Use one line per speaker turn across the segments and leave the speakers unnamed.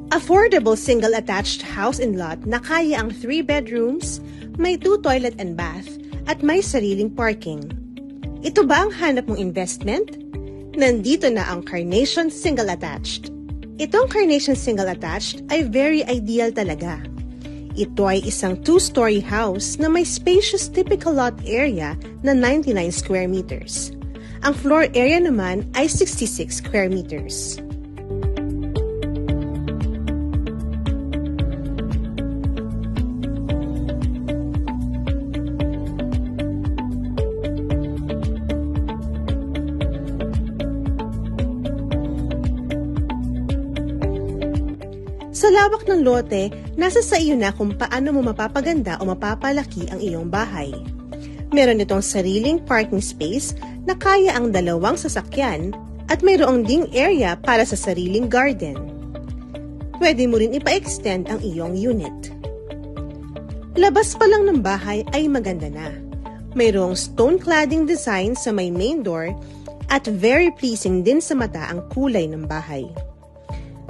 Affordable single-attached house and lot na kaya ang 3 bedrooms, may 2 toilet and bath, at may sariling parking. Ito ba ang hanap mong investment? Nandito na ang Carnation Single-Attached. Itong Carnation Single-Attached ay very ideal talaga. Ito ay isang 2-story house na may spacious typical lot area na 99 square meters. Ang floor area naman ay 66 square meters. Sa lawak ng lote, nasa sa iyo na kung paano mo mapapaganda o mapapalaki ang iyong bahay. Meron itong sariling parking space na kaya ang 2 sasakyan at mayroong ding area para sa sariling garden. Pwede mo rin ipa-extend ang iyong unit. Labas pa lang ng bahay ay maganda na. Mayroong stone cladding design sa may main door at very pleasing din sa mata ang kulay ng bahay.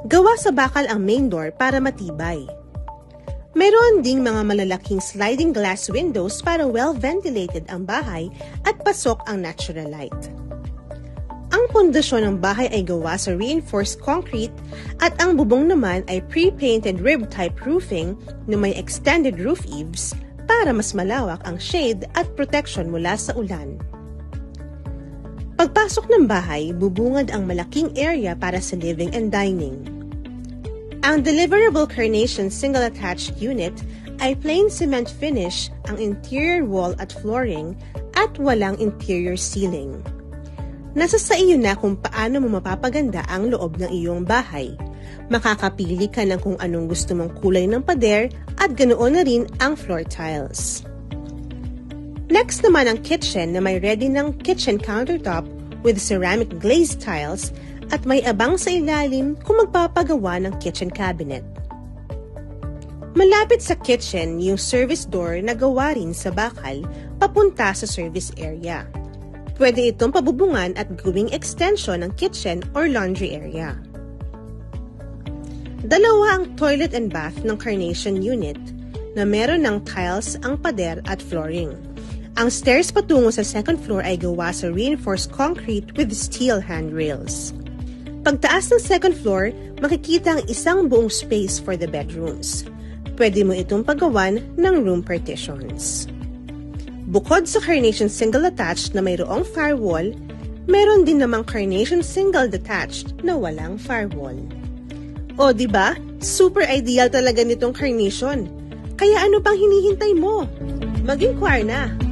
Gawa sa bakal ang main door para matibay. Mayroon ding mga malalaking sliding glass windows para well-ventilated ang bahay at pasok ang natural light. Ang pundasyon ng bahay ay gawa sa reinforced concrete at ang bubong naman ay pre-painted rib-type roofing na may extended roof eaves para mas malawak ang shade at protection mula sa ulan. Pagpasok ng bahay, bubungad ang malaking area para sa living and dining. Ang deliverable Carnation single-attached unit ay plain cement finish ang interior wall at flooring at walang interior ceiling. Nasa sa iyo na kung paano mo mapapaganda ang loob ng iyong bahay. Makakapili ka ng kung anong gusto mong kulay ng pader at ganoon na rin ang floor tiles. Next naman ang kitchen na may ready ng kitchen countertop with ceramic glazed tiles at may abang sa ilalim kung magpapagawa ng kitchen cabinet. Malapit sa kitchen yung service door na gawa rin sa bakal papunta sa service area. Pwede itong pabubungan at gawing extension ng kitchen or laundry area. 2 ang toilet and bath ng Carnation unit na meron ng tiles ang pader at flooring. Ang stairs patungo sa second floor ay gawa sa reinforced concrete with steel handrails. Pagtaas ng second floor, makikita ang isang buong space for the bedrooms. Pwede mo itong paggawan ng room partitions. Bukod sa Carnation single-attached na mayroong firewall, meron din namang Carnation single-detached na walang firewall. O diba? Super ideal talaga nitong Carnation. Kaya ano pang hinihintay mo? Mag-inquire na!